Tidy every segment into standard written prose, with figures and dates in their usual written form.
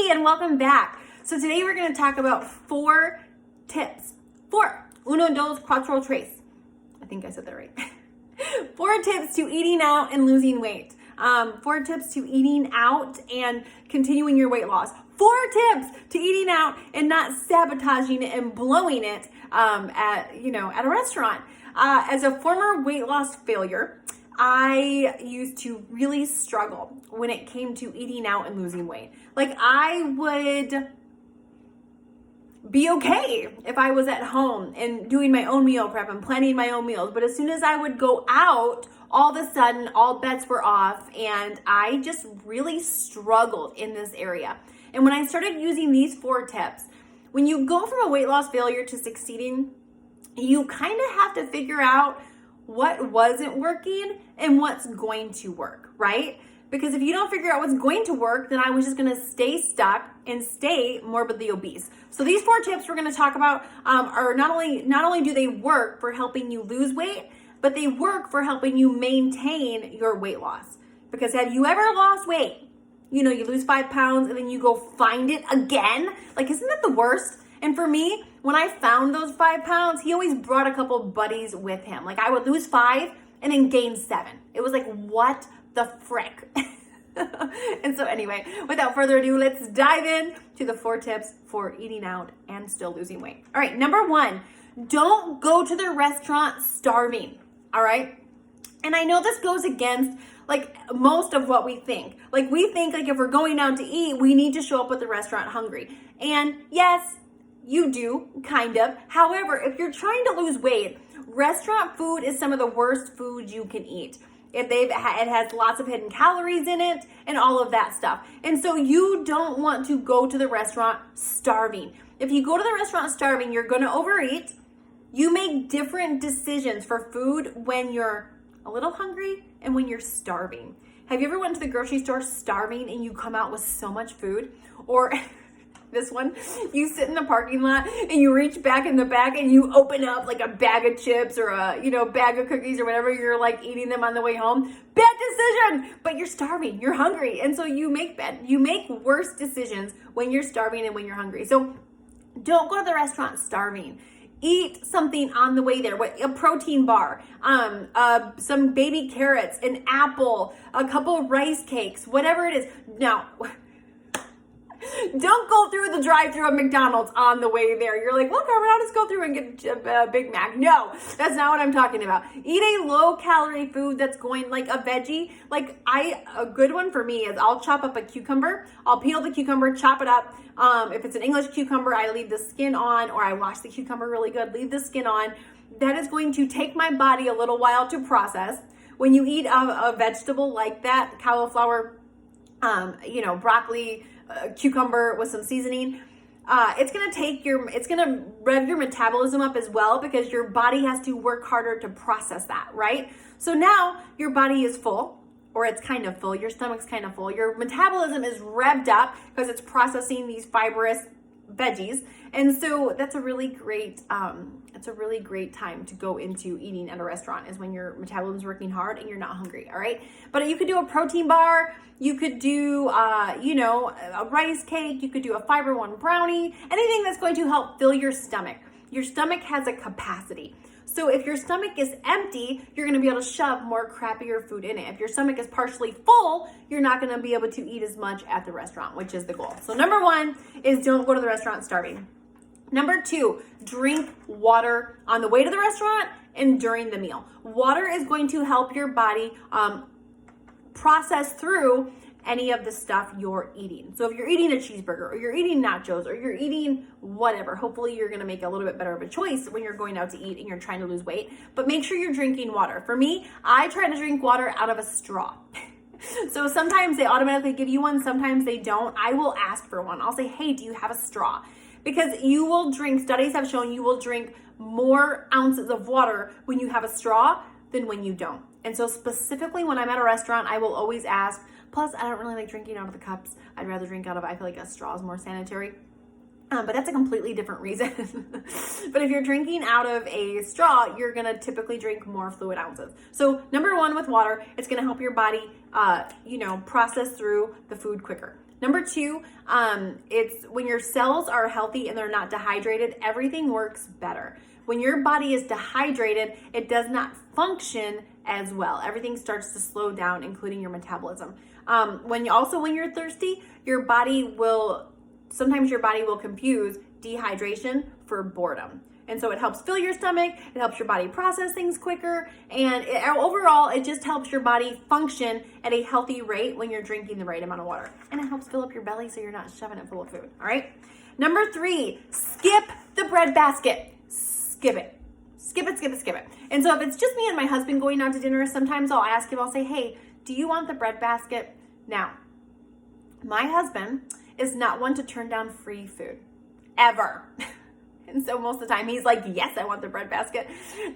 Hey, and welcome back. So today we're going to talk about 4 tips. 4. Uno, dos, cuatro, tres. I think I said that right. 4 tips to eating out and losing weight. 4 tips to eating out and continuing your weight loss. 4 tips to eating out and not sabotaging it and blowing it at a restaurant. As a former weight loss failure, I used to really struggle when it came to eating out and losing weight. Like, I would be okay if I was at home and doing my own meal prep and planning my own meals. But as soon as I would go out, all of a sudden, all bets were off, and I just really struggled in this area. And when I started using these 4 tips, when you go from a weight loss failure to succeeding, you kind of have to figure out what wasn't working and what's going to work, right? Because if you don't figure out what's going to work, then I was just going to stay stuck and stay morbidly obese. So these 4 tips we're going to talk about are not only do they work for helping you lose weight, but they work for helping you maintain your weight loss. Because have you ever lost weight? You lose 5 pounds and then you go find it again. Like, isn't that the worst? And for me, when I found those 5 pounds, he always brought a couple buddies with him. Like, I would lose 5 and then gain 7. It was like, what the frick? And so anyway, without further ado, let's dive in to the 4 tips for eating out and still losing weight. All right, number 1, don't go to the restaurant starving. All right. And I know this goes against like most of what we think. Like, we think like if we're going out to eat, we need to show up at the restaurant hungry. And yes, you do, kind of. However, if you're trying to lose weight, restaurant food is some of the worst food you can eat. It has lots of hidden calories in it and all of that stuff. And so you don't want to go to the restaurant starving. If you go to the restaurant starving, you're going to overeat. You make different decisions for food when you're a little hungry and when you're starving. Have you ever went to the grocery store starving and you come out with so much food? Or this one, you sit in the parking lot and you reach back in the back and you open up like a bag of chips or a bag of cookies or whatever, you're like eating them on the way home. Bad decision, but you're starving, you're hungry. And so you make worse decisions when you're starving and when you're hungry. So don't go to the restaurant starving. Eat something on the way there, a protein bar, some baby carrots, an apple, a couple rice cakes, whatever it is. Now, don't go through the drive-thru at McDonald's on the way there. You're like, well, Carmen, I'll just go through and get a Big Mac. No, that's not what I'm talking about. Eat a low-calorie food that's going like a veggie. Like, a good one for me is I'll chop up a cucumber. I'll peel the cucumber, chop it up. If it's an English cucumber, I leave the skin on, or I wash the cucumber really good, leave the skin on. That is going to take my body a little while to process. When you eat a vegetable like that, cauliflower, broccoli, cucumber with some seasoning, it's gonna rev your metabolism up as well, because your body has to work harder to process that, right? So now your body is full, or it's kind of full, your stomach's kind of full, your metabolism is revved up because it's processing these fibrous veggies. And so that's a really great time to go into eating at a restaurant, is when your metabolism is working hard and you're not hungry. All right. But you could do a protein bar. You could do, a rice cake. You could do a fiber one brownie, anything that's going to help fill your stomach. Your stomach has a capacity. So if your stomach is empty, you're going to be able to shove more crappier food in it. If your stomach is partially full, you're not going to be able to eat as much at the restaurant, which is the goal. So number 1 is don't go to the restaurant starving. Number 2, drink water on the way to the restaurant and during the meal. Water is going to help your body process through any of the stuff you're eating. So if you're eating a cheeseburger, or you're eating nachos, or you're eating whatever, hopefully you're going to make a little bit better of a choice when you're going out to eat and you're trying to lose weight. But make sure you're drinking water. For me, I try to drink water out of a straw. So sometimes they automatically give you one, sometimes they don't. I will ask for one. I'll say, hey, do you have a straw? Because you will drink, studies have shown you will drink more ounces of water when you have a straw than when you don't. And so specifically when I'm at a restaurant, I will always ask. Plus, I don't really like drinking out of the cups. I'd rather drink out of, I feel like a straw is more sanitary. But that's a completely different reason. But if you're drinking out of a straw, you're going to typically drink more fluid ounces. So number 1 with water, it's going to help your body, process through the food quicker. Number 2, it's when your cells are healthy and they're not dehydrated, everything works better. When your body is dehydrated, it does not function as well. Everything starts to slow down, including your metabolism. When you're thirsty, sometimes your body will confuse dehydration for boredom. And so it helps fill your stomach, it helps your body process things quicker, and overall, it just helps your body function at a healthy rate when you're drinking the right amount of water. And it helps fill up your belly so you're not shoving it full of food, all right? Number 3, skip the bread basket. Skip it. Skip it. And so if it's just me and my husband going out to dinner, sometimes I'll ask him, I'll say, hey, do you want the bread basket? Now, my husband is not one to turn down free food, ever. And so most of the time he's like, yes, I want the bread basket.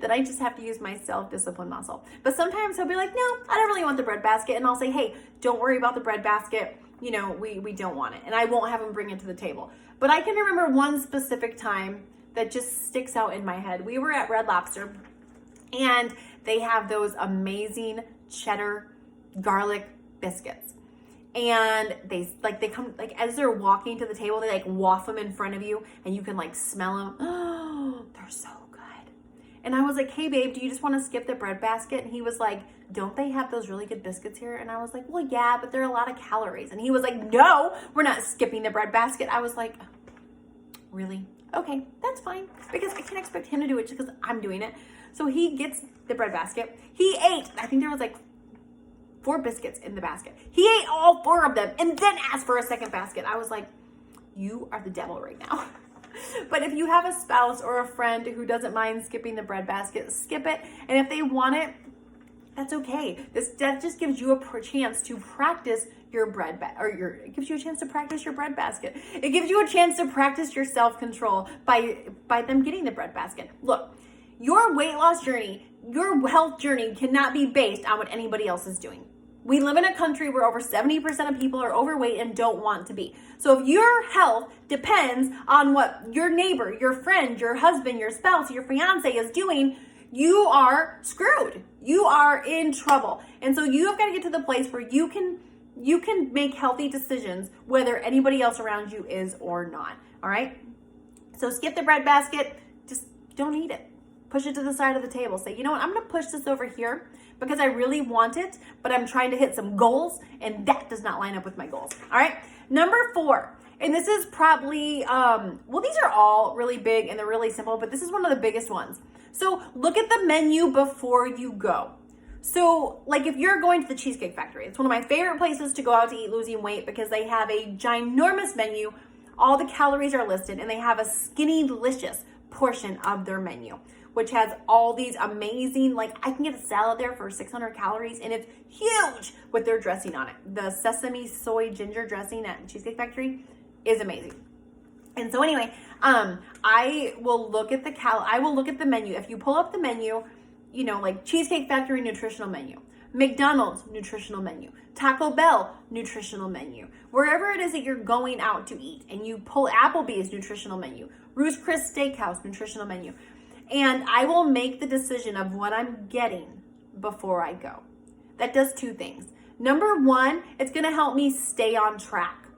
Then I just have to use my self-discipline muscle. But sometimes he'll be like, no, I don't really want the bread basket. And I'll say, hey, don't worry about the bread basket. We don't want it. And I won't have him bring it to the table. But I can remember one specific time that just sticks out in my head. We were at Red Lobster and they have those amazing cheddar garlic biscuits. And they come, as they're walking to the table, they waft them in front of you and you can smell them. Oh, they're so good. And I was like, hey babe, do you just want to skip the bread basket? And he was like, don't they have those really good biscuits here? And I was like, well, yeah, but they're a lot of calories. And he was like, no, we're not skipping the bread basket. I was like, really? Okay, that's fine. Because I can't expect him to do it just because I'm doing it. So he gets the bread basket. He ate, I think there was 4 biscuits in the basket. He ate all 4 of them and then asked for a second basket. I was like, you are the devil right now. But if you have a spouse or a friend who doesn't mind skipping the bread basket, skip it. And if they want it, that's okay. That just gives you a chance to practice your bread it gives you a chance to practice your bread basket. It gives you a chance to practice your self-control by them getting the bread basket. Look, your weight loss journey, your health journey cannot be based on what anybody else is doing. We live in a country where over 70% of people are overweight and don't want to be. So if your health depends on what your neighbor, your friend, your husband, your spouse, your fiance is doing, you are screwed. You are in trouble. And so you have got to get to the place where you can make healthy decisions whether anybody else around you is or not. All right? So skip the bread basket. Just don't eat it. Push it to the side of the table. Say, you know what? I'm going to push this over here because I really want it, but I'm trying to hit some goals, and that does not line up with my goals. All right? Number 4, and this is probably, these are all really big and they're really simple, but this is one of the biggest ones. So look at the menu before you go. So if you're going to the Cheesecake Factory, it's one of my favorite places to go out to eat losing weight because they have a ginormous menu. All the calories are listed, and they have a skinny delicious portion of their menu, which has all these amazing, I can get a salad there for 600 calories, and it's huge with their dressing on it. The sesame soy ginger dressing at Cheesecake Factory is amazing. And so anyway, I will look at the menu. If you pull up the menu, Cheesecake Factory nutritional menu, McDonald's nutritional menu, Taco Bell nutritional menu, wherever it is that you're going out to eat, and you pull Applebee's nutritional menu, Ruth's Chris Steakhouse nutritional menu, and I will make the decision of what I'm getting before I go. That does 2 things. Number 1, it's going to help me stay on track.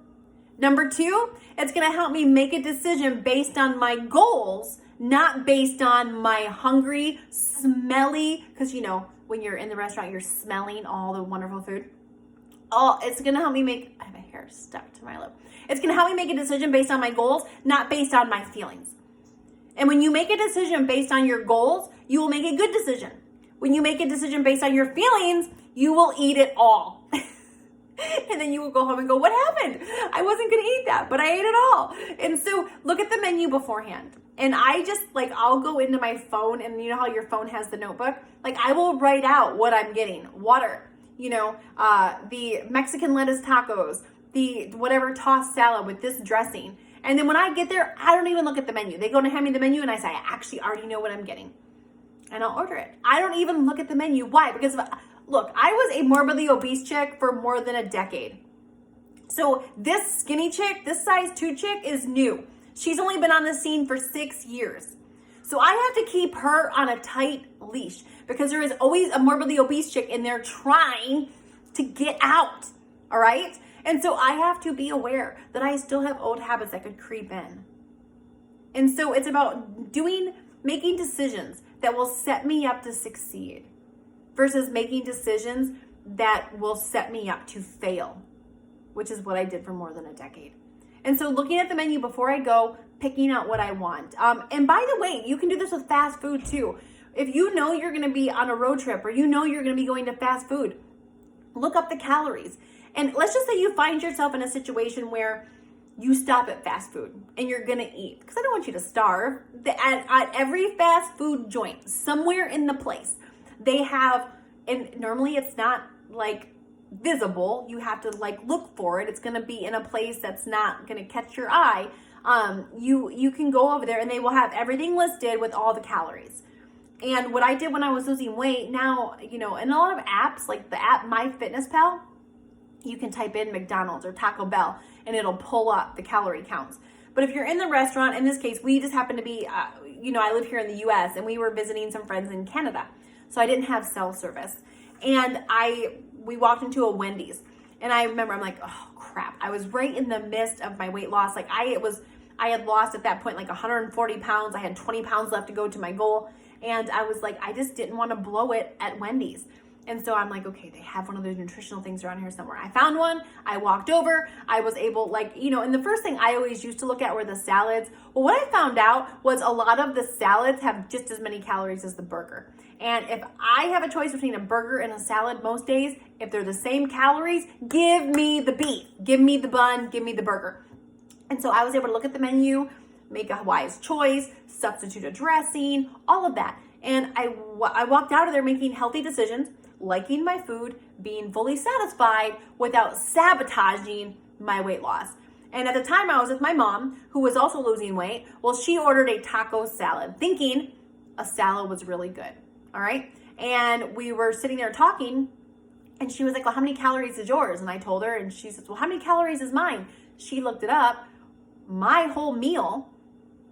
Number 2, it's going to help me make a decision based on my goals, not based on my hungry, smelly, because when you're in the restaurant, you're smelling all the wonderful food. Oh, it's going to help me I have a hair stuck to my lip. It's going to help me make a decision based on my goals, not based on my feelings. And when you make a decision based on your goals, you will make a good decision. When you make a decision based on your feelings, you will eat it all. And then you will go home and go, what happened? I wasn't going to eat that, but I ate it all. And so look at the menu beforehand. And I just I'll go into my phone, and you know how your phone has the notebook? I will write out what I'm getting. Water, the Mexican lettuce tacos, the whatever tossed salad with this dressing. And then when I get there, I don't even look at the menu. They go to hand me the menu, and I say, I actually already know what I'm getting. And I'll order it. I don't even look at the menu. Why? Because look, I was a morbidly obese chick for more than a decade. So this skinny chick, this size 2 chick is new. She's only been on the scene for 6 years. So I have to keep her on a tight leash because there is always a morbidly obese chick in there trying to get out. All right? And so I have to be aware that I still have old habits that could creep in. And so it's about making decisions that will set me up to succeed versus making decisions that will set me up to fail, which is what I did for more than a decade. And so looking at the menu before I go, picking out what I want. And by the way, you can do this with fast food too. If you know you're going to be on a road trip or you know you're going to be going to fast food, look up the calories. And let's just say you find yourself in a situation where you stop at fast food and you're going to eat, because I don't want you to starve. At every fast food joint, somewhere in the place, they have, and normally it's not like visible. You have to like look for it. It's going to be in a place that's not going to catch your eye. You can go over there and they will have everything listed with all the calories. And what I did when I was losing weight, now, in a lot of apps, like the app MyFitnessPal, you can type in McDonald's or Taco Bell and it'll pull up the calorie counts. But if you're in the restaurant, in this case, we just happen to be, I live here in the US and we were visiting some friends in Canada. So I didn't have cell service. And we walked into a Wendy's and I remember I'm like, oh crap. I was right in the midst of my weight loss. Like I had lost at that point like 140 pounds. I had 20 pounds left to go to my goal. And I was like, I just didn't want to blow it at Wendy's. And so I'm like, okay, they have one of those nutritional things around here somewhere. I found one. I walked over. I was able, and the first thing I always used to look at were the salads. Well, what I found out was a lot of the salads have just as many calories as the burger. And if I have a choice between a burger and a salad most days, if they're the same calories, give me the beef, give me the bun, give me the burger. And so I was able to look at the menu, make a wise choice, substitute a dressing, all of that. And I walked out of there making healthy decisions, liking my food, being fully satisfied without sabotaging my weight loss. And at the time I was with my mom, who was also losing weight. Well, she ordered a taco salad, thinking a salad was really good. All right. And we were sitting there talking and she was like, well, how many calories is yours? And I told her and she says, well, how many calories is mine? She looked it up. My whole meal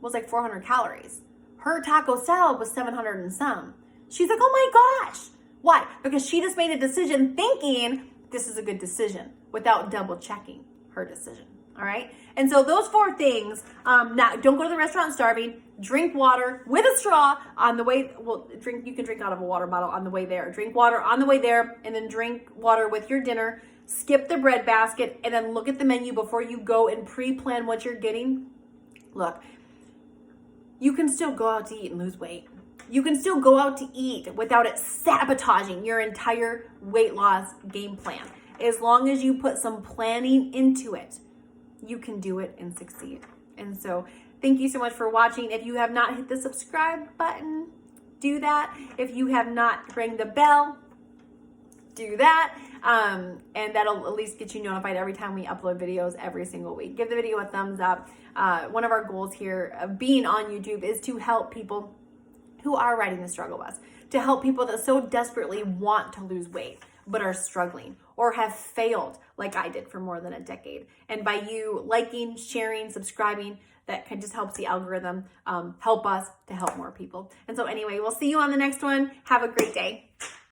was like 400 calories. Her taco salad was 700 and some. She's like, oh my gosh. Why? Because she just made a decision thinking this is a good decision without double checking her decision. All right. And so those 4 things, now don't go to the restaurant starving, drink water with a straw on the way. Well, you can drink out of a water bottle on the way there, drink water on the way there, and then drink water with your dinner, skip the bread basket, and then look at the menu before you go and pre-plan what you're getting. Look, you can still go out to eat and lose weight. You can still go out to eat without it sabotaging your entire weight loss game plan. As long as you put some planning into it, you can do it and succeed. And so thank you so much for watching. If you have not hit the subscribe button, do that. If you have not rang the bell, do that. And that'll at least get you notified every time we upload videos every single week. Give the video a thumbs up. One of our goals here of being on YouTube is to help people who are riding the struggle bus, to help people that so desperately want to lose weight but are struggling or have failed like I did for more than a decade. And by you liking, sharing, subscribing, that just helps the algorithm help us to help more people. And so anyway, we'll see you on the next one. Have a great day.